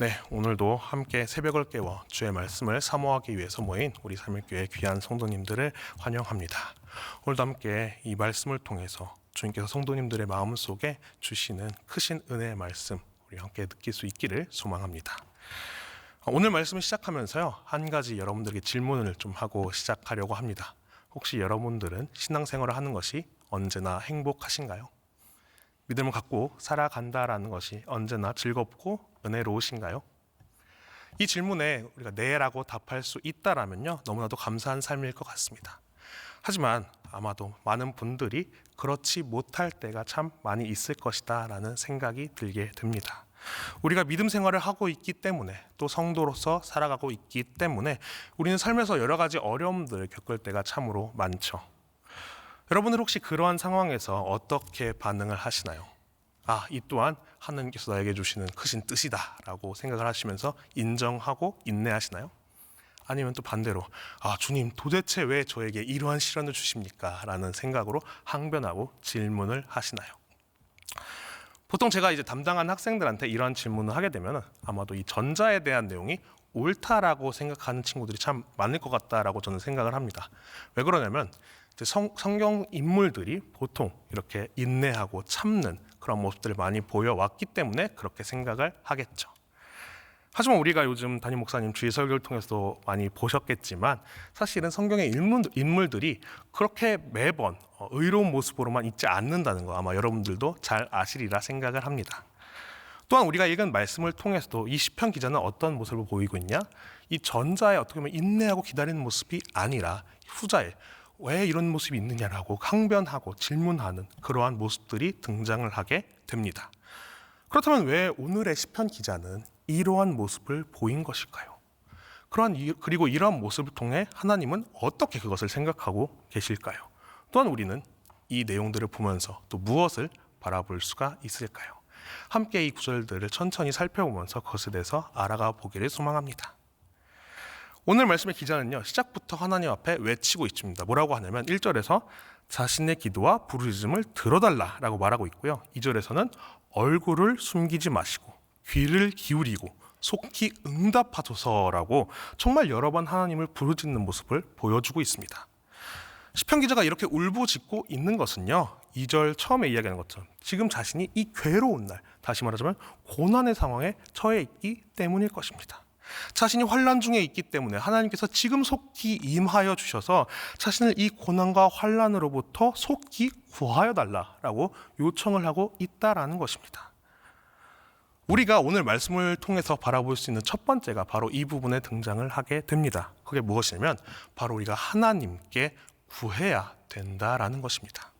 네, 오늘도 함께 새벽을 깨워 주의 말씀을 사모하기 위해서 모인 우리 삼일교회 귀한 성도님들을 환영합니다. 오늘도 함께 이 말씀을 통해서 주님께서 성도님들의 마음 속에 주시는 크신 은혜의 말씀 우리 함께 느낄 수 있기를 소망합니다. 오늘 말씀을 시작하면서요, 한 가지 여러분들에게 질문을 좀 하고 시작하려고 합니다. 혹시 여러분들은 신앙생활을 하는 것이 언제나 행복하신가요? 믿음을 갖고 살아간다라는 것이 언제나 즐겁고 은혜로우신가요? 이 질문에 우리가 네라고 답할 수 있다라면요, 너무나도 감사한 삶일 것 같습니다. 하지만 아마도 많은 분들이 그렇지 못할 때가 참 많이 있을 것이다 라는 생각이 들게 됩니다. 우리가 믿음 생활을 하고 있기 때문에, 또 성도로서 살아가고 있기 때문에 우리는 삶에서 여러 가지 어려움들을 겪을 때가 참으로 많죠. 여러분들 혹시 그러한 상황에서 어떻게 반응을 하시나요? 이 또한 하나님께서 나에게 주시는 크신 뜻이다 라고 생각을 하시면서 인정하고 인내하시나요? 아니면 또 반대로 주님 도대체 왜 저에게 이러한 시련을 주십니까? 라는 생각으로 항변하고 질문을 하시나요? 보통 제가 이제 담당한 학생들한테 이러한 질문을 하게 되면 아마도 이 전자에 대한 내용이 옳다라고 생각하는 친구들이 참 많을 것 같다라고 저는 생각을 합니다. 왜 그러냐면 성경 인물들이 보통 이렇게 인내하고 참는 그런 모습들을 많이 보여왔기 때문에 그렇게 생각을 하겠죠. 하지만 우리가 요즘 담임 목사님 주일 설교를 통해서도 많이 보셨겠지만 사실은 성경의 인물들이 그렇게 매번 의로운 모습으로만 있지 않는다는 거 아마 여러분들도 잘 아시리라 생각을 합니다. 또한 우리가 읽은 말씀을 통해서도 이 시편 기자는 어떤 모습을 보이고 있냐? 이 전자에 어떻게 보면 인내하고 기다리는 모습이 아니라 후자에 왜 이런 모습이 있느냐라고 항변하고 질문하는 그러한 모습들이 등장을 하게 됩니다. 그렇다면 왜 오늘의 시편 기자는 이러한 모습을 보인 것일까요? 그리고 이러한 모습을 통해 하나님은 어떻게 그것을 생각하고 계실까요? 또한 우리는 이 내용들을 보면서 또 무엇을 바라볼 수가 있을까요? 함께 이 구절들을 천천히 살펴보면서 그것에 대해서 알아가 보기를 소망합니다. 오늘 말씀의 기자는요, 시작부터 하나님 앞에 외치고 있습니다. 뭐라고 하냐면 1절에서 자신의 기도와 부르짖음을 들어달라라고 말하고 있고요. 2절에서는 얼굴을 숨기지 마시고 귀를 기울이고 속히 응답하소서라고 정말 여러 번 하나님을 부르짖는 모습을 보여주고 있습니다. 시편 기자가 이렇게 울부짖고 있는 것은요, 2절 처음에 이야기하는 것처럼 지금 자신이 이 괴로운 날, 다시 말하자면 고난의 상황에 처해 있기 때문일 것입니다. 자신이 환난 중에 있기 때문에 하나님께서 지금 속히 임하여 주셔서 자신을 이 고난과 환난으로부터 속히 구하여 달라라고 요청을 하고 있다라는 것입니다. 우리가 오늘 말씀을 통해서 바라볼 수 있는 첫 번째가 바로 이 부분에 등장을 하게 됩니다. 그게 무엇이냐면 바로 우리가 하나님께 구해야 된다라는 것입니다.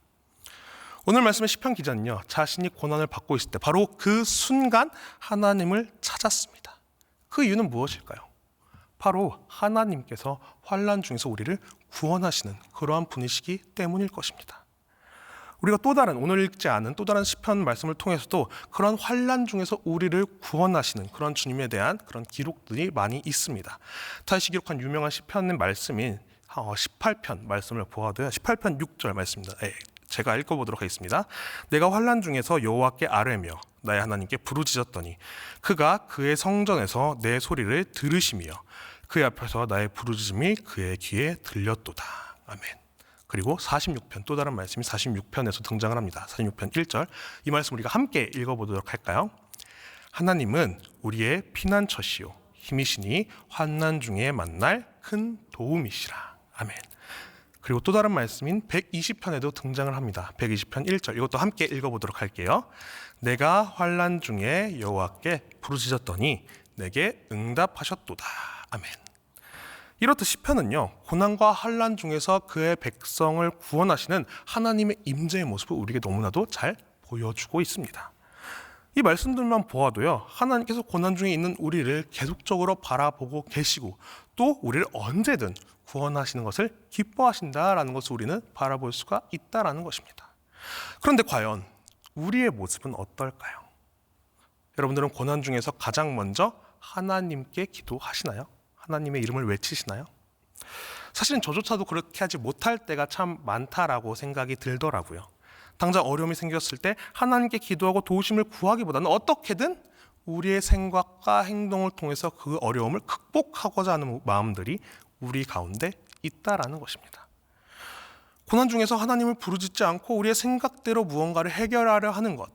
오늘 말씀의 시편 기자는요, 자신이 고난을 받고 있을 때 바로 그 순간 하나님을 찾았습니다. 그 이유는 무엇일까요? 바로 하나님께서 환난 중에서 우리를 구원하시는 그러한 분이시기 때문일 것입니다. 우리가 또 다른 오늘 읽지 않은 또 다른 시편 말씀을 통해서도 그런 환난 중에서 우리를 구원하시는 그런 주님에 대한 그런 기록들이 많이 있습니다. 다윗이 기록한 유명한 시편의 말씀인 18편 말씀을 보아도요, 18편 6절 말씀입니다. 제가 읽어보도록 하겠습니다. 내가 환난 중에서 여호와께 아뢰며 나의 하나님께 부르짖었더니 그가 그의 성전에서 내 소리를 들으시며 그의 앞에서 나의 부르짖음이 그의 귀에 들렸도다. 아멘. 그리고 46편 또 다른 말씀이 46편에서 등장을 합니다. 46편 1절 이 말씀 우리가 함께 읽어보도록 할까요? 하나님은 우리의 피난처시요 힘이시니 환난 중에 만날 큰 도움이시라. 아멘. 그리고 또 다른 말씀인 120편에도 등장을 합니다. 120편 1절 이것도 함께 읽어보도록 할게요. 내가 환난 중에 여호와께 부르짖었더니 내게 응답하셨도다. 아멘. 이렇듯 시편은요, 고난과 환난 중에서 그의 백성을 구원하시는 하나님의 임재의 모습을 우리에게 너무나도 잘 보여주고 있습니다. 이 말씀들만 보아도요, 하나님께서 고난 중에 있는 우리를 계속적으로 바라보고 계시고 또 우리를 언제든 구원하시는 것을 기뻐하신다라는 것을 우리는 바라볼 수가 있다라는 것입니다. 그런데 과연 우리의 모습은 어떨까요? 여러분들은 고난 중에서 가장 먼저 하나님께 기도하시나요? 하나님의 이름을 외치시나요? 사실은 저조차도 그렇게 하지 못할 때가 참 많다라고 생각이 들더라고요. 당장 어려움이 생겼을 때 하나님께 기도하고 도우심을 구하기보다는 어떻게든 우리의 생각과 행동을 통해서 그 어려움을 극복하고자 하는 마음들이 우리 가운데 있다라는 것입니다. 고난 중에서 하나님을 부르짖지 않고 우리의 생각대로 무언가를 해결하려 하는 것,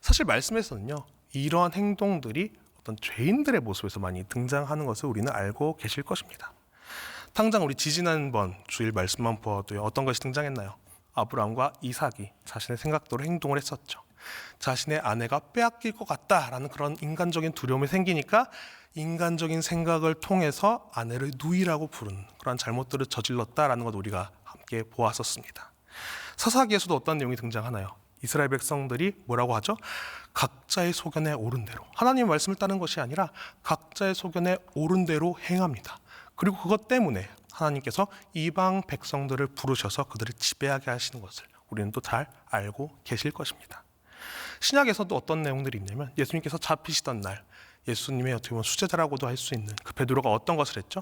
사실 말씀에서는요, 이러한 행동들이 어떤 죄인들의 모습에서 많이 등장하는 것을 우리는 알고 계실 것입니다. 당장 우리 지지난번 주일 말씀만 보아도요, 어떤 것이 등장했나요? 아브라함과 이삭이 자신의 생각대로 행동을 했었죠. 자신의 아내가 빼앗길 것 같다라는 그런 인간적인 두려움이 생기니까 인간적인 생각을 통해서 아내를 누이라고 부르는 그런 잘못들을 저질렀다라는 것 우리가 함께 보았었습니다. 사사기에서도 어떤 내용이 등장하나요? 이스라엘 백성들이 뭐라고 하죠? 각자의 소견에 옳은 대로, 하나님의 말씀을 따르는 것이 아니라 각자의 소견에 옳은 대로 행합니다. 그리고 그것 때문에 하나님께서 이방 백성들을 부르셔서 그들을 지배하게 하시는 것을 우리는 또 잘 알고 계실 것입니다. 신약에서도 어떤 내용들이 있냐면, 예수님께서 잡히시던 날 예수님의 어떻게 보면 수제자라고도 할 수 있는 그 베드로가 어떤 것을 했죠?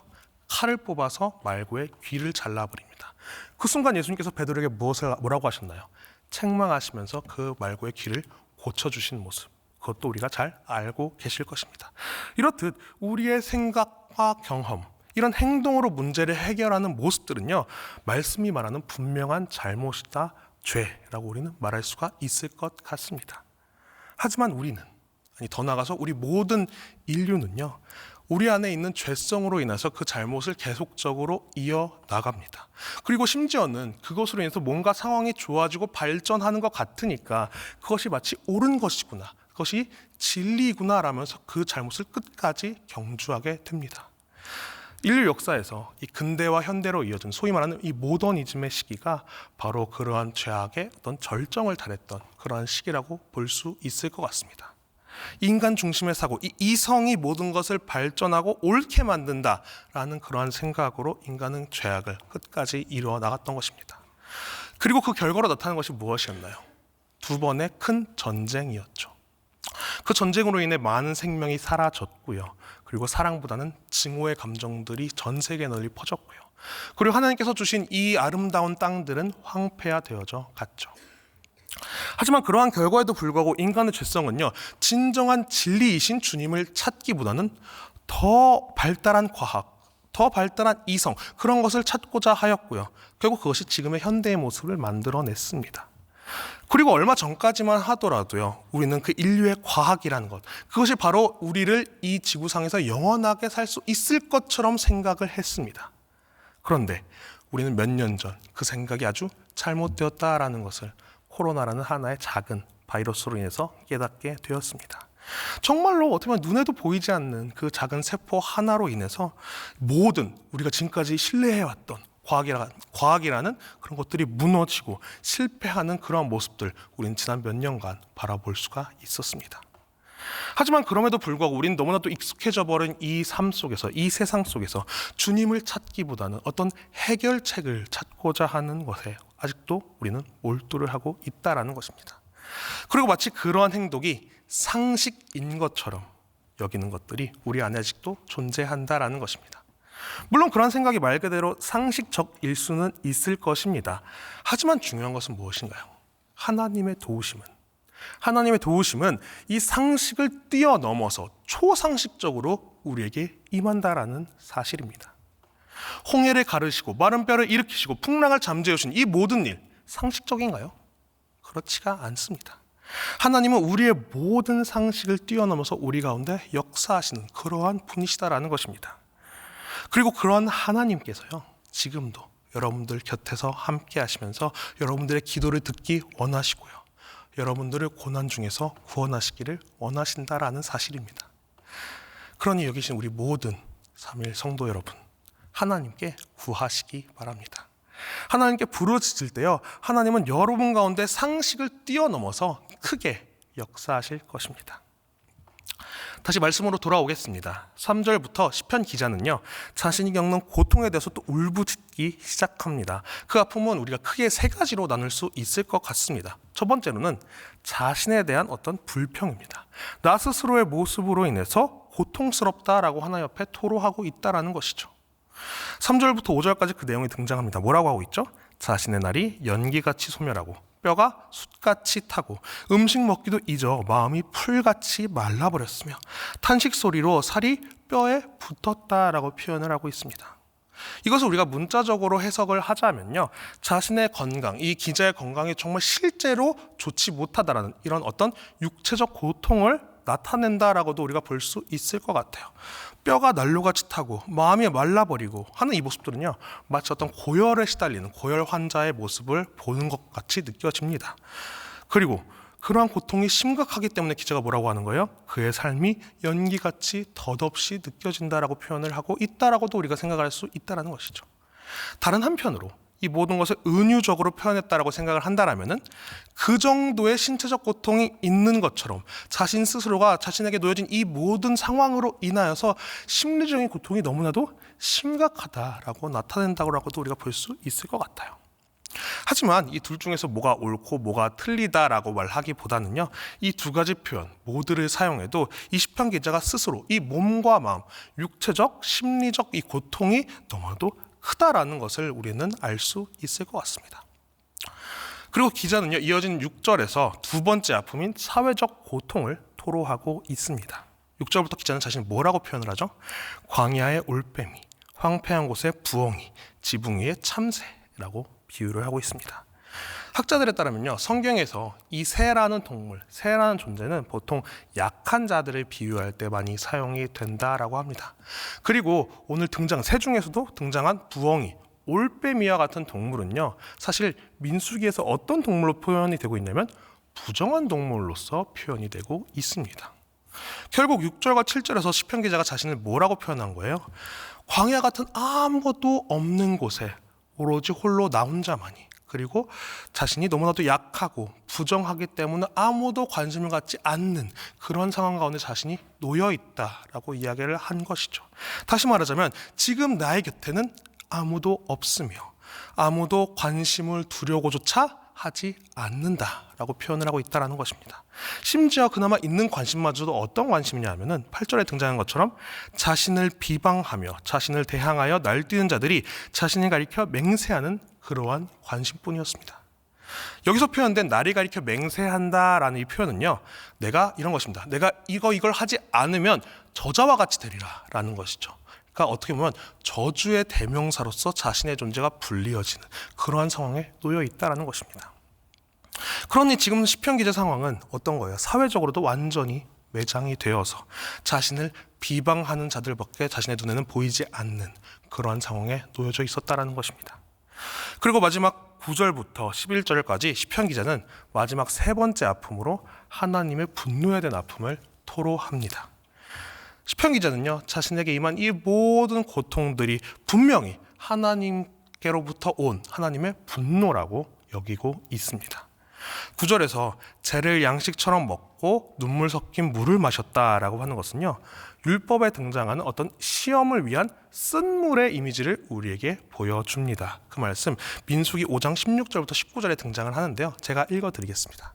칼을 뽑아서 말고의 귀를 잘라버립니다. 그 순간 예수님께서 베드로에게 뭐라고 하셨나요? 책망하시면서 그 말고의 귀를 고쳐주신 모습, 그것도 우리가 잘 알고 계실 것입니다. 이렇듯 우리의 생각과 경험, 이런 행동으로 문제를 해결하는 모습들은요, 말씀이 말하는 분명한 잘못이다, 죄라고 우리는 말할 수가 있을 것 같습니다. 하지만 우리는, 아니 더 나아가서 우리 모든 인류는요, 우리 안에 있는 죄성으로 인해서 그 잘못을 계속적으로 이어나갑니다. 그리고 심지어는 그것으로 인해서 뭔가 상황이 좋아지고 발전하는 것 같으니까 그것이 마치 옳은 것이구나, 그것이 진리구나 라면서 그 잘못을 끝까지 경주하게 됩니다. 인류 역사에서 이 근대와 현대로 이어진 소위 말하는 이 모더니즘의 시기가 바로 그러한 죄악의 어떤 절정을 달했던 그러한 시기라고 볼 수 있을 것 같습니다. 인간 중심의 사고, 이 이성이 모든 것을 발전하고 옳게 만든다라는 그러한 생각으로 인간은 죄악을 끝까지 이루어 나갔던 것입니다. 그리고 그 결과로 나타난 것이 무엇이었나요? 2번의 큰 전쟁이었죠. 그 전쟁으로 인해 많은 생명이 사라졌고요. 그리고 사랑보다는 증오의 감정들이 전 세계에 널리 퍼졌고요. 그리고 하나님께서 주신 이 아름다운 땅들은 황폐화되어져 갔죠. 하지만 그러한 결과에도 불구하고 인간의 죄성은요, 진정한 진리이신 주님을 찾기보다는 더 발달한 과학, 더 발달한 이성, 그런 것을 찾고자 하였고요. 결국 그것이 지금의 현대의 모습을 만들어냈습니다. 그리고 얼마 전까지만 하더라도요, 우리는 그 인류의 과학이라는 것, 그것이 바로 우리를 이 지구상에서 영원하게 살 수 있을 것처럼 생각을 했습니다. 그런데 우리는 몇 년 전 그 생각이 아주 잘못되었다라는 것을 코로나라는 하나의 작은 바이러스로 인해서 깨닫게 되었습니다. 정말로 어떻게 보면 눈에도 보이지 않는 그 작은 세포 하나로 인해서 모든 우리가 지금까지 신뢰해왔던 과학이라는 그런 것들이 무너지고 실패하는 그런 모습들, 우리는 지난 몇 년간 바라볼 수가 있었습니다. 하지만 그럼에도 불구하고 우리는 너무나도 익숙해져 버린 이 삶 속에서, 이 세상 속에서 주님을 찾기보다는 어떤 해결책을 찾고자 하는 것에 아직도 우리는 몰두를 하고 있다라는 것입니다. 그리고 마치 그러한 행동이 상식인 것처럼 여기는 것들이 우리 안에 아직도 존재한다라는 것입니다. 물론 그런 생각이 말 그대로 상식적일 수는 있을 것입니다. 하지만 중요한 것은 무엇인가요? 하나님의 도우심은 이 상식을 뛰어넘어서 초상식적으로 우리에게 임한다라는 사실입니다. 홍해를 가르시고 마른 뼈를 일으키시고 풍랑을 잠재우신 이 모든 일, 상식적인가요? 그렇지가 않습니다. 하나님은 우리의 모든 상식을 뛰어넘어서 우리 가운데 역사하시는 그러한 분이시다라는 것입니다. 그리고 그러한 하나님께서요, 지금도 여러분들 곁에서 함께 하시면서 여러분들의 기도를 듣기 원하시고요, 여러분들을 고난 중에서 구원하시기를 원하신다라는 사실입니다. 그러니 여기 계신 우리 모든 3일 성도 여러분, 하나님께 구하시기 바랍니다. 하나님께 부르짖을 때요, 하나님은 여러분 가운데 상식을 뛰어넘어서 크게 역사하실 것입니다. 다시 말씀으로 돌아오겠습니다. 3절부터 시편 기자는요, 자신이 겪는 고통에 대해서 또 울부짖기 시작합니다. 그 아픔은 우리가 크게 3가지로 나눌 수 있을 것 같습니다. 첫 번째로는 자신에 대한 어떤 불평입니다. 나 스스로의 모습으로 인해서 고통스럽다라고 하나님 앞에 토로하고 있다라는 것이죠. 3절부터 5절까지 그 내용이 등장합니다. 뭐라고 하고 있죠? 자신의 날이 연기같이 소멸하고 뼈가 숯같이 타고 음식 먹기도 잊어 마음이 풀같이 말라버렸으며 탄식 소리로 살이 뼈에 붙었다라고 표현을 하고 있습니다. 이것을 우리가 문자적으로 해석을 하자면요, 자신의 건강, 이 기자의 건강이 정말 실제로 좋지 못하다라는 이런 어떤 육체적 고통을 나타낸다라고도 우리가 볼 수 있을 것 같아요. 뼈가 난로같이 타고 마음이 말라버리고 하는 이 모습들은요, 마치 어떤 고열에 시달리는 고열 환자의 모습을 보는 것 같이 느껴집니다. 그리고 그러한 고통이 심각하기 때문에 기자가 뭐라고 하는 거예요? 그의 삶이 연기같이 덧없이 느껴진다라고 표현을 하고 있다라고도 우리가 생각할 수 있다라는 것이죠. 다른 한편으로 이 모든 것을 은유적으로 표현했다라고 생각을 한다라면은 그 정도의 신체적 고통이 있는 것처럼 자신 스스로가 자신에게 놓여진 이 모든 상황으로 인하여서 심리적인 고통이 너무나도 심각하다라고 나타낸다고도 우리가 볼 수 있을 것 같아요. 하지만 이 둘 중에서 뭐가 옳고 뭐가 틀리다라고 말하기보다는요, 이 두 가지 표현 모두를 사용해도 이 시편 기자가 스스로 이 몸과 마음, 육체적, 심리적 이 고통이 너무나도 크다라는 것을 우리는 알 수 있을 것 같습니다. 그리고 기자는요, 이어진 6절에서 두 번째 아픔인 사회적 고통을 토로하고 있습니다. 6절부터 기자는 자신을 뭐라고 표현을 하죠? 광야의 올빼미, 황폐한 곳의 부엉이, 지붕 위의 참새라고 비유를 하고 있습니다. 학자들에 따르면요, 성경에서 이 새라는 동물, 새라는 존재는 보통 약한 자들을 비유할 때 많이 사용이 된다라고 합니다. 그리고 오늘 새 중에서도 등장한 부엉이, 올빼미와 같은 동물은요, 사실 민수기에서 어떤 동물로 표현이 되고 있냐면 부정한 동물로서 표현이 되고 있습니다. 결국 6절과 7절에서 시편 기자가 자신을 뭐라고 표현한 거예요? 광야 같은 아무것도 없는 곳에 오로지 홀로 나 혼자만이, 그리고 자신이 너무나도 약하고 부정하기 때문에 아무도 관심을 갖지 않는 그런 상황 가운데 자신이 놓여 있다라고 이야기를 한 것이죠. 다시 말하자면 지금 나의 곁에는 아무도 없으며 아무도 관심을 두려고조차 하지 않는다라고 표현을 하고 있다는 것입니다. 심지어 그나마 있는 관심마저도 어떤 관심이냐 하면은 8절에 등장한 것처럼 자신을 비방하며 자신을 대항하여 날뛰는 자들이 자신을 가리켜 맹세하는 그러한 관심뿐이었습니다. 여기서 표현된 나를 가리켜 맹세한다라는 이 표현은요, 내가 이런 것입니다. 내가 이걸 하지 않으면 저자와 같이 되리라 라는 것이죠. 그러니까 어떻게 보면 저주의 대명사로서 자신의 존재가 불리어지는 그러한 상황에 놓여 있다는 것입니다. 그러니 지금 시편 기자 상황은 어떤 거예요? 사회적으로도 완전히 매장이 되어서 자신을 비방하는 자들밖에 자신의 눈에는 보이지 않는 그러한 상황에 놓여져 있었다는 것입니다. 그리고 마지막 9절부터 11절까지 시편 기자는 마지막 세 번째 아픔으로 하나님의 분노에 대한 아픔을 토로합니다. 시편 기자는요, 자신에게 임한 이 모든 고통들이 분명히 하나님께로부터 온 하나님의 분노라고 여기고 있습니다. 9절에서 재를 양식처럼 먹고 눈물 섞인 물을 마셨다라고 하는 것은요, 율법에 등장하는 어떤 시험을 위한 쓴물의 이미지를 우리에게 보여줍니다. 그 말씀 민수기 5장 16절부터 19절에 등장을 하는데요, 제가 읽어드리겠습니다.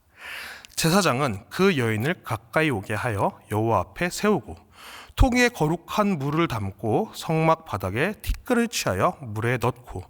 제사장은 그 여인을 가까이 오게 하여 여호와 앞에 세우고 통에 거룩한 물을 담고 성막 바닥에 티끌을 취하여 물에 넣고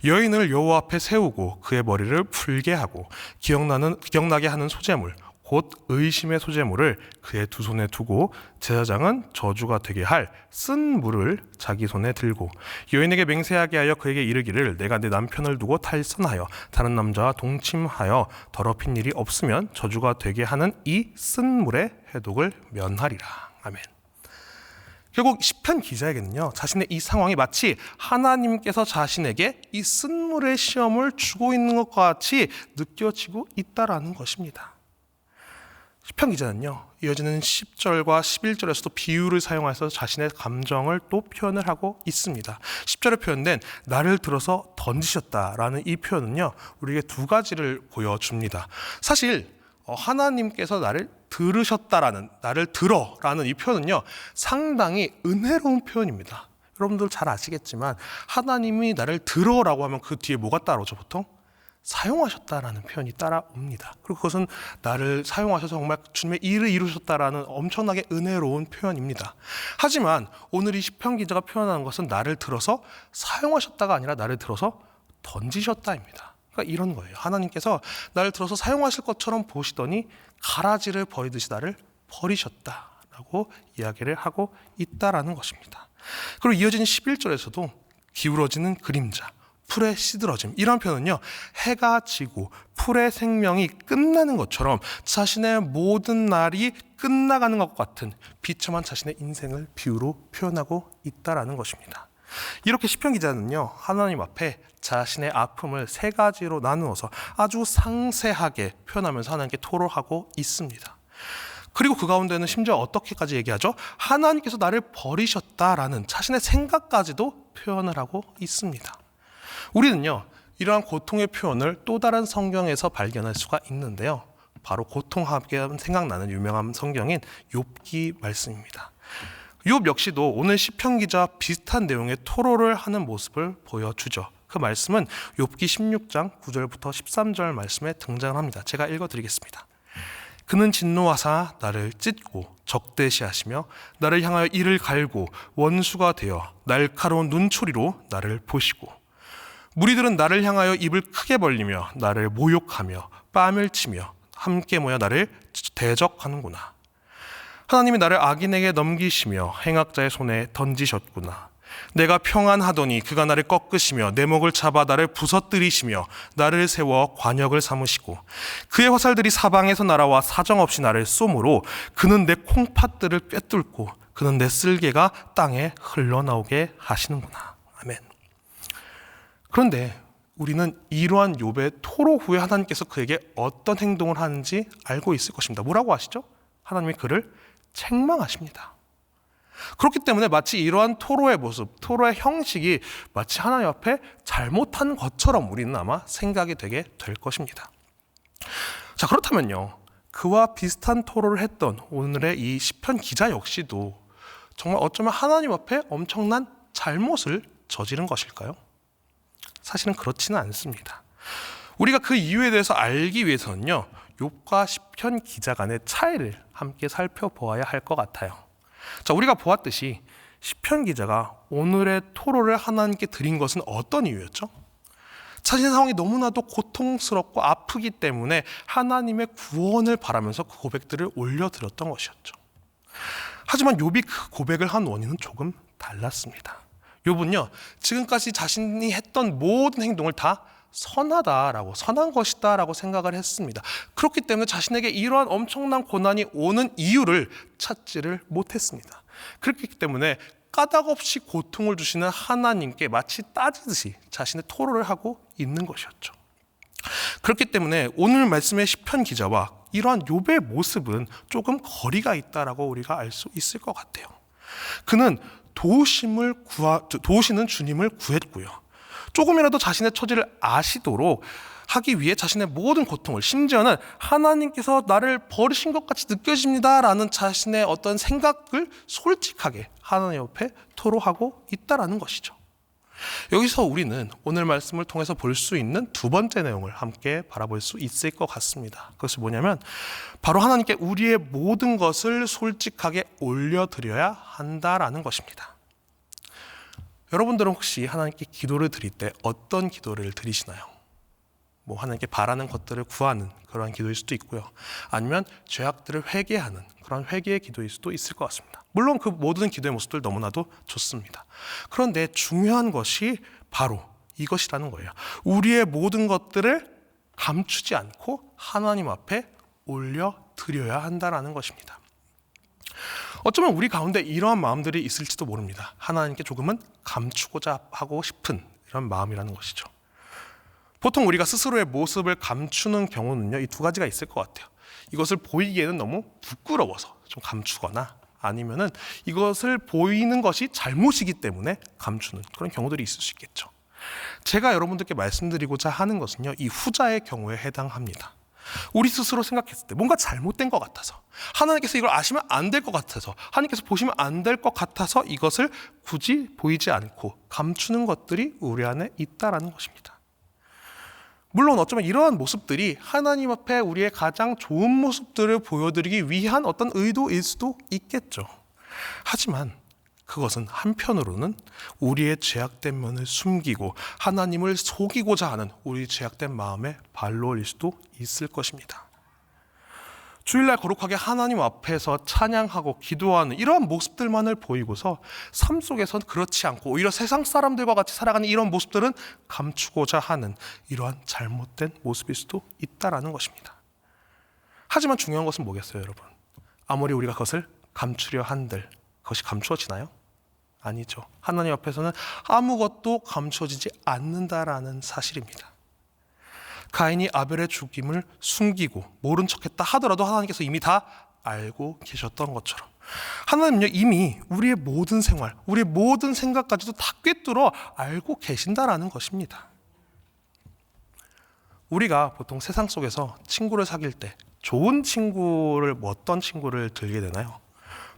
여인을 여호와 앞에 세우고 그의 머리를 풀게 하고 기억나게 하는 소재물 곧 의심의 소재물을 그의 두 손에 두고 제사장은 저주가 되게 할 쓴 물을 자기 손에 들고 여인에게 맹세하게 하여 그에게 이르기를 내가 내 남편을 두고 탈선하여 다른 남자와 동침하여 더럽힌 일이 없으면 저주가 되게 하는 이 쓴 물의 해독을 면하리라. 아멘. 결국 시편 기자에게는요, 자신의 이 상황이 마치 하나님께서 자신에게 이 쓴물의 시험을 주고 있는 것과 같이 느껴지고 있다라는 것입니다. 시편 기자는요, 이어지는 10절과 11절에서도 비유를 사용해서 자신의 감정을 또 표현을 하고 있습니다. 10절에 표현된 나를 들어서 던지셨다라는 이 표현은요, 우리에게 두 가지를 보여줍니다. 사실 하나님께서 나를 들으셨다라는, 나를 들어라는 이 표현은요, 상당히 은혜로운 표현입니다. 여러분들 잘 아시겠지만 하나님이 나를 들어라고 하면 그 뒤에 뭐가 따라오죠? 보통 사용하셨다라는 표현이 따라옵니다. 그리고 그것은 나를 사용하셔서 정말 주님의 일을 이루셨다라는 엄청나게 은혜로운 표현입니다. 하지만 오늘 이 시편 기자가 표현하는 것은 나를 들어서 사용하셨다가 아니라 나를 들어서 던지셨다입니다. 그러니까 이런 거예요. 하나님께서 나를 들어서 사용하실 것처럼 보시더니 가라지를 버리듯이 나를 버리셨다라고 이야기를 하고 있다라는 것입니다. 그리고 이어지는 11절에서도 기울어지는 그림자, 풀의 시들어짐, 이런 표현은요, 해가 지고 풀의 생명이 끝나는 것처럼 자신의 모든 날이 끝나가는 것 같은 비참한 자신의 인생을 비유로 표현하고 있다라는 것입니다. 이렇게 시편 기자는요, 하나님 앞에 자신의 아픔을 세 가지로 나누어서 아주 상세하게 표현하면서 하나님께 토로하고 있습니다. 그리고 그 가운데는 심지어 어떻게까지 얘기하죠? 하나님께서 나를 버리셨다라는 자신의 생각까지도 표현을 하고 있습니다. 우리는요, 이러한 고통의 표현을 또 다른 성경에서 발견할 수가 있는데요, 바로 고통하게 생각나는 유명한 성경인 욥기 말씀입니다. 욥 역시도 오늘 시편 기자와 비슷한 내용의 토로를 하는 모습을 보여주죠. 그 말씀은 욥기 16장 9절부터 13절 말씀에 등장합니다. 제가 읽어드리겠습니다. 그는 진노하사 나를 찢고 적대시하시며 나를 향하여 이를 갈고 원수가 되어 날카로운 눈초리로 나를 보시고, 무리들은 나를 향하여 입을 크게 벌리며 나를 모욕하며 뺨을 치며 함께 모여 나를 대적하는구나. 하나님이 나를 악인에게 넘기시며 행악자의 손에 던지셨구나. 내가 평안하더니 그가 나를 꺾으시며 내 목을 잡아 나를 부서뜨리시며 나를 세워 관역을 삼으시고, 그의 화살들이 사방에서 날아와 사정없이 나를 쏘므로 그는 내 콩팥들을 꿰뚫고 그는 내 쓸개가 땅에 흘러나오게 하시는구나. 아멘. 그런데 우리는 이러한 욥의 토로 후에 하나님께서 그에게 어떤 행동을 하는지 알고 있을 것입니다. 뭐라고 하시죠? 하나님이 그를 책망하십니다. 그렇기 때문에 마치 이러한 토로의 모습, 토로의 형식이 마치 하나님 앞에 잘못한 것처럼 우리는 아마 생각이 되게 될 것입니다. 자, 그렇다면요, 그와 비슷한 토로를 했던 오늘의 이 시편 기자 역시도 정말 어쩌면 하나님 앞에 엄청난 잘못을 저지른 것일까요? 사실은 그렇지는 않습니다. 우리가 그 이유에 대해서 알기 위해서는요, 욥과 시편 기자 간의 차이를 함께 살펴보아야 할 것 같아요. 자, 우리가 보았듯이 시편 기자가 오늘의 토로를 하나님께 드린 것은 어떤 이유였죠? 자신의 상황이 너무나도 고통스럽고 아프기 때문에 하나님의 구원을 바라면서 그 고백들을 올려드렸던 것이었죠. 하지만 욥이 그 고백을 한 원인은 조금 달랐습니다. 욥은요, 지금까지 자신이 했던 모든 행동을 다 선하다라고, 선한 것이다라고 생각을 했습니다. 그렇기 때문에 자신에게 이러한 엄청난 고난이 오는 이유를 찾지를 못했습니다. 그렇기 때문에 까닭없이 고통을 주시는 하나님께 마치 따지듯이 자신의 토로를 하고 있는 것이었죠. 그렇기 때문에 오늘 말씀의 시편 기자와 이러한 욥의 모습은 조금 거리가 있다라고 우리가 알 수 있을 것 같아요. 그는 도우시는 주님을 구했고요, 조금이라도 자신의 처지를 아시도록 하기 위해 자신의 모든 고통을, 심지어는 하나님께서 나를 버리신 것 같이 느껴집니다라는 자신의 어떤 생각을 솔직하게 하나님 옆에 토로하고 있다라는 것이죠. 여기서 우리는 오늘 말씀을 통해서 볼 수 있는 두 번째 내용을 함께 바라볼 수 있을 것 같습니다. 그것이 뭐냐면 바로 하나님께 우리의 모든 것을 솔직하게 올려드려야 한다라는 것입니다. 여러분들은 혹시 하나님께 기도를 드릴 때 어떤 기도를 드리시나요? 하나님께 바라는 것들을 구하는 그러한 기도일 수도 있고요, 아니면 죄악들을 회개하는 그런 회개의 기도일 수도 있을 것 같습니다. 물론 그 모든 기도의 모습들 너무나도 좋습니다. 그런데 중요한 것이 바로 이것이라는 거예요. 우리의 모든 것들을 감추지 않고 하나님 앞에 올려드려야 한다는 것입니다. 어쩌면 우리 가운데 이러한 마음들이 있을지도 모릅니다. 하나님께 조금은 감추고자 하고 싶은 이런 마음이라는 것이죠. 보통 우리가 스스로의 모습을 감추는 경우는요, 이 두 가지가 있을 것 같아요. 이것을 보이기에는 너무 부끄러워서 좀 감추거나, 아니면은 이것을 보이는 것이 잘못이기 때문에 감추는 그런 경우들이 있을 수 있겠죠. 제가 여러분들께 말씀드리고자 하는 것은요, 이 후자의 경우에 해당합니다. 우리 스스로 생각했을 때 뭔가 잘못된 것 같아서, 하나님께서 이걸 아시면 안 될 것 같아서, 하나님께서 보시면 안 될 것 같아서 이것을 굳이 보이지 않고 감추는 것들이 우리 안에 있다라는 것입니다. 물론 어쩌면 이러한 모습들이 하나님 앞에 우리의 가장 좋은 모습들을 보여드리기 위한 어떤 의도일 수도 있겠죠. 하지만 그것은 한편으로는 우리의 죄악된 면을 숨기고 하나님을 속이고자 하는 우리 죄악된 마음의 발로일 수도 있을 것입니다. 주일날 거룩하게 하나님 앞에서 찬양하고 기도하는 이러한 모습들만을 보이고서 삶 속에선 그렇지 않고 오히려 세상 사람들과 같이 살아가는 이런 모습들은 감추고자 하는 이러한 잘못된 모습일 수도 있다라는 것입니다. 하지만 중요한 것은 뭐겠어요, 여러분? 아무리 우리가 그것을 감추려 한들 그것이 감추어지나요? 아니죠. 하나님 앞에서는 아무것도 감추어지지 않는다라는 사실입니다. 가인이 아벨의 죽임을 숨기고 모른 척했다 하더라도 하나님께서 이미 다 알고 계셨던 것처럼 하나님은요 이미 우리의 모든 생활, 우리의 모든 생각까지도 다 꿰뚫어 알고 계신다라는 것입니다. 우리가 보통 세상 속에서 친구를 사귈 때 좋은 친구를 어떤 친구를 들게 되나요?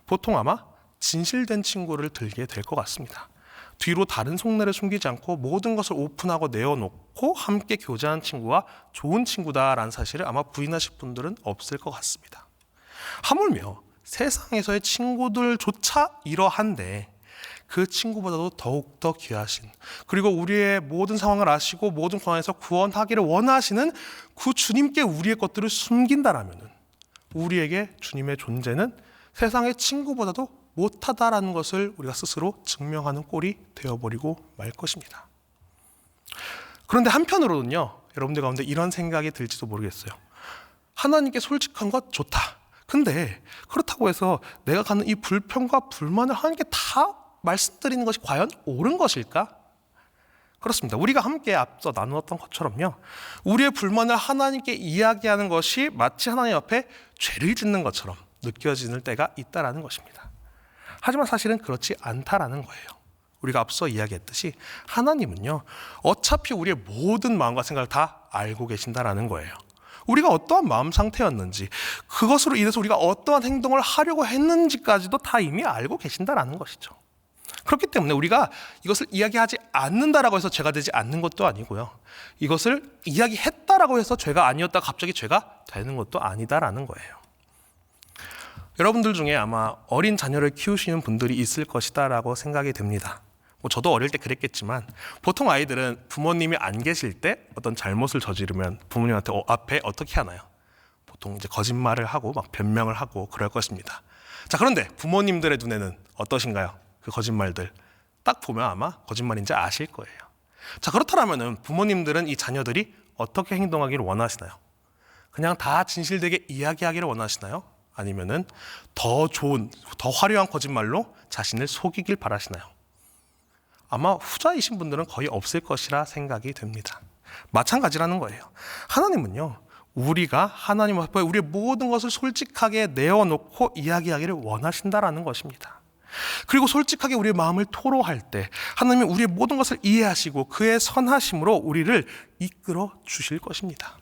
보통 아마 진실된 친구를 들게 될 것 같습니다. 뒤로 다른 속내를 숨기지 않고 모든 것을 오픈하고 내어놓고 함께 교제하는 친구가 좋은 친구다라는 사실을 아마 부인하실 분들은 없을 것 같습니다. 하물며 세상에서의 친구들조차 이러한데 그 친구보다도 더욱더 귀하신, 그리고 우리의 모든 상황을 아시고 모든 고난에서 구원하기를 원하시는 그 주님께 우리의 것들을 숨긴다라면 우리에게 주님의 존재는 세상의 친구보다도 못하다라는 것을 우리가 스스로 증명하는 꼴이 되어버리고 말 것입니다. 그런데 한편으로는요, 여러분들 가운데 이런 생각이 들지도 모르겠어요. 하나님께 솔직한 것 좋다. 근데 그렇다고 해서 내가 갖는 이 불평과 불만을 하나님께 다 말씀드리는 것이 과연 옳은 것일까? 그렇습니다. 우리가 함께 앞서 나누었던 것처럼요, 우리의 불만을 하나님께 이야기하는 것이 마치 하나님 앞에 죄를 짓는 것처럼 느껴지는 때가 있다라는 것입니다. 하지만 사실은 그렇지 않다라는 거예요. 우리가 앞서 이야기했듯이 하나님은요 어차피 우리의 모든 마음과 생각을 다 알고 계신다라는 거예요. 우리가 어떠한 마음 상태였는지, 그것으로 인해서 우리가 어떠한 행동을 하려고 했는지까지도 다 이미 알고 계신다라는 것이죠. 그렇기 때문에 우리가 이것을 이야기하지 않는다라고 해서 죄가 되지 않는 것도 아니고요, 이것을 이야기했다라고 해서 죄가 아니었다가 갑자기 죄가 되는 것도 아니다라는 거예요. 여러분들 중에 아마 어린 자녀를 키우시는 분들이 있을 것이다라고 생각이 됩니다. 저도 어릴 때 그랬겠지만 보통 아이들은 부모님이 안 계실 때 어떤 잘못을 저지르면 부모님한테 앞에 어떻게 하나요? 보통 이제 거짓말을 하고 막 변명을 하고 그럴 것입니다. 자, 그런데 부모님들의 눈에는 어떠신가요? 그 거짓말들 딱 보면 아마 거짓말인지 아실 거예요. 자, 그렇다면 부모님들은 이 자녀들이 어떻게 행동하기를 원하시나요? 그냥 다 진실되게 이야기하기를 원하시나요? 아니면은 더 좋은, 더 화려한 거짓말로 자신을 속이길 바라시나요? 아마 후자이신 분들은 거의 없을 것이라 생각이 됩니다. 마찬가지라는 거예요. 하나님은요, 우리가 하나님 앞에 우리의 모든 것을 솔직하게 내어놓고 이야기하기를 원하신다라는 것입니다. 그리고 솔직하게 우리의 마음을 토로할 때 하나님은 우리의 모든 것을 이해하시고 그의 선하심으로 우리를 이끌어 주실 것입니다.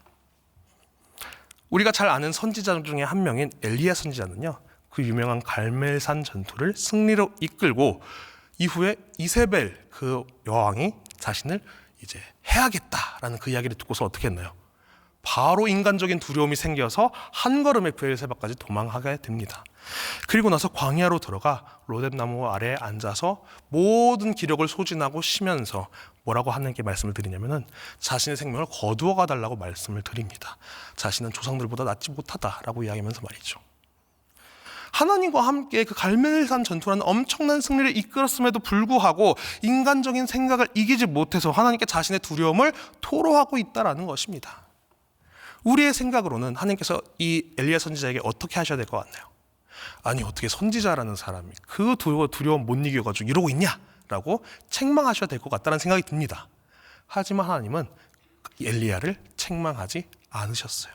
우리가 잘 아는 선지자 중에 한 명인 엘리야 선지자는요, 그 유명한 갈멜산 전투를 승리로 이끌고 이후에 이세벨 그 여왕이 자신을 이제 해야겠다라는 그 이야기를 듣고서 어떻게 했나요? 바로 인간적인 두려움이 생겨서 한 걸음에 브엘세바까지 도망하게 됩니다. 그리고 나서 광야로 들어가 로뎀나무 아래에 앉아서 모든 기력을 소진하고 쉬면서 뭐라고 하나님께 말씀을 드리냐면은 자신의 생명을 거두어가 달라고 말씀을 드립니다. 자신은 조상들보다 낫지 못하다라고 이야기하면서 말이죠. 하나님과 함께 그 갈멜산 전투라는 엄청난 승리를 이끌었음에도 불구하고 인간적인 생각을 이기지 못해서 하나님께 자신의 두려움을 토로하고 있다라는 것입니다. 우리의 생각으로는 하나님께서 이 엘리야 선지자에게 어떻게 하셔야 될 것 같나요? 아니, 어떻게 선지자라는 사람이 그 두려움 못 이겨가지고 이러고 있냐라고 책망하셔야 될 것 같다는 생각이 듭니다. 하지만 하나님은 엘리야를 책망하지 않으셨어요.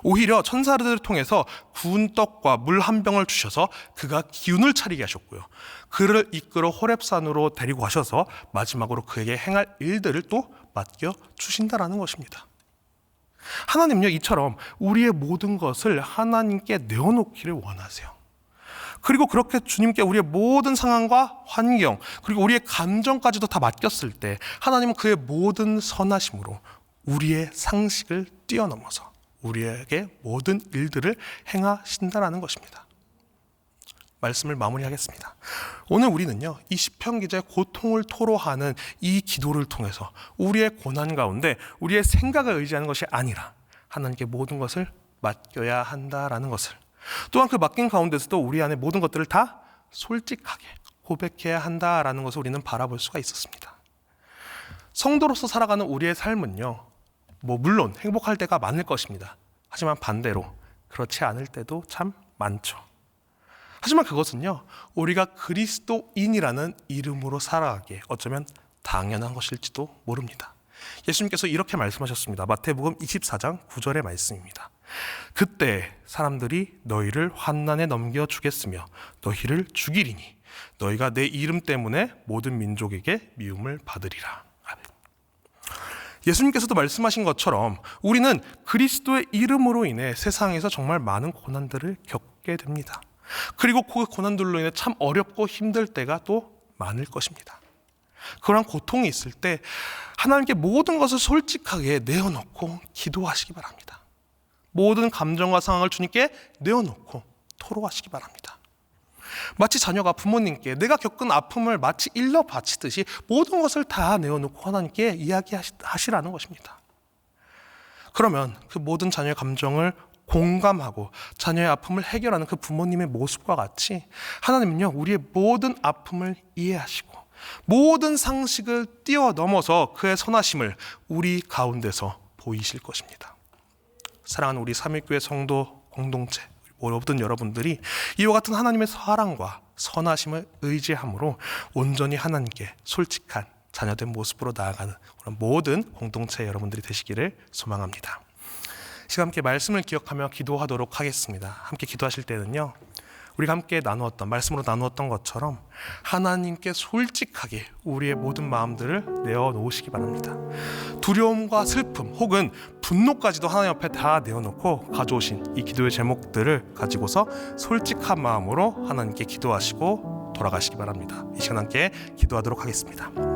오히려 천사들을 통해서 구운 떡과 물 한 병을 주셔서 그가 기운을 차리게 하셨고요, 그를 이끌어 호렙산으로 데리고 가셔서 마지막으로 그에게 행할 일들을 또 맡겨 주신다라는 것입니다. 하나님은요, 이처럼 우리의 모든 것을 하나님께 내어놓기를 원하세요. 그리고 그렇게 주님께 우리의 모든 상황과 환경, 그리고 우리의 감정까지도 다 맡겼을 때 하나님은 그의 모든 선하심으로 우리의 상식을 뛰어넘어서 우리에게 모든 일들을 행하신다라는 것입니다. 말씀을 마무리하겠습니다. 오늘 우리는요, 이 시편 기자의 고통을 토로하는 이 기도를 통해서 우리의 고난 가운데 우리의 생각을 의지하는 것이 아니라 하나님께 모든 것을 맡겨야 한다라는 것을, 또한 그 맡긴 가운데서도 우리 안에 모든 것들을 다 솔직하게 고백해야 한다라는 것을 우리는 바라볼 수가 있었습니다. 성도로서 살아가는 우리의 삶은요, 물론 행복할 때가 많을 것입니다. 하지만 반대로 그렇지 않을 때도 참 많죠. 하지만 그것은요, 우리가 그리스도인이라는 이름으로 살아가기에 어쩌면 당연한 것일지도 모릅니다. 예수님께서 이렇게 말씀하셨습니다. 마태복음 24장 9절의 말씀입니다. 그때 사람들이 너희를 환난에 넘겨주겠으며 너희를 죽이리니 너희가 내 이름 때문에 모든 민족에게 미움을 받으리라. 예수님께서도 말씀하신 것처럼 우리는 그리스도의 이름으로 인해 세상에서 정말 많은 고난들을 겪게 됩니다. 그리고 그 고난들로 인해 참 어렵고 힘들 때가 또 많을 것입니다. 그런 고통이 있을 때 하나님께 모든 것을 솔직하게 내어놓고 기도하시기 바랍니다. 모든 감정과 상황을 주님께 내어놓고 토로하시기 바랍니다. 마치 자녀가 부모님께 내가 겪은 아픔을 마치 일러 바치듯이 모든 것을 다 내어놓고 하나님께 이야기하시라는 것입니다. 그러면 그 모든 자녀의 감정을 공감하고 자녀의 아픔을 해결하는 그 부모님의 모습과 같이 하나님은요, 우리의 모든 아픔을 이해하시고 모든 상식을 뛰어넘어서 그의 선하심을 우리 가운데서 보이실 것입니다. 사랑하는 우리 삼일교회 성도 공동체 모든 여러분들이 이와 같은 하나님의 사랑과 선하심을 의지함으로 온전히 하나님께 솔직한 자녀된 모습으로 나아가는 그런 모든 공동체 여러분들이 되시기를 소망합니다. 시간 함께 말씀을 기억하며 기도하도록 하겠습니다. 함께 기도하실 때는요, 우리가 함께 말씀으로 나누었던 것처럼 하나님께 솔직하게 우리의 모든 마음들을 내어놓으시기 바랍니다. 두려움과 슬픔 혹은 분노까지도 하나님 앞에 다 내어놓고 가져오신 이 기도의 제목들을 가지고서 솔직한 마음으로 하나님께 기도하시고 돌아가시기 바랍니다. 이 시간 함께 기도하도록 하겠습니다.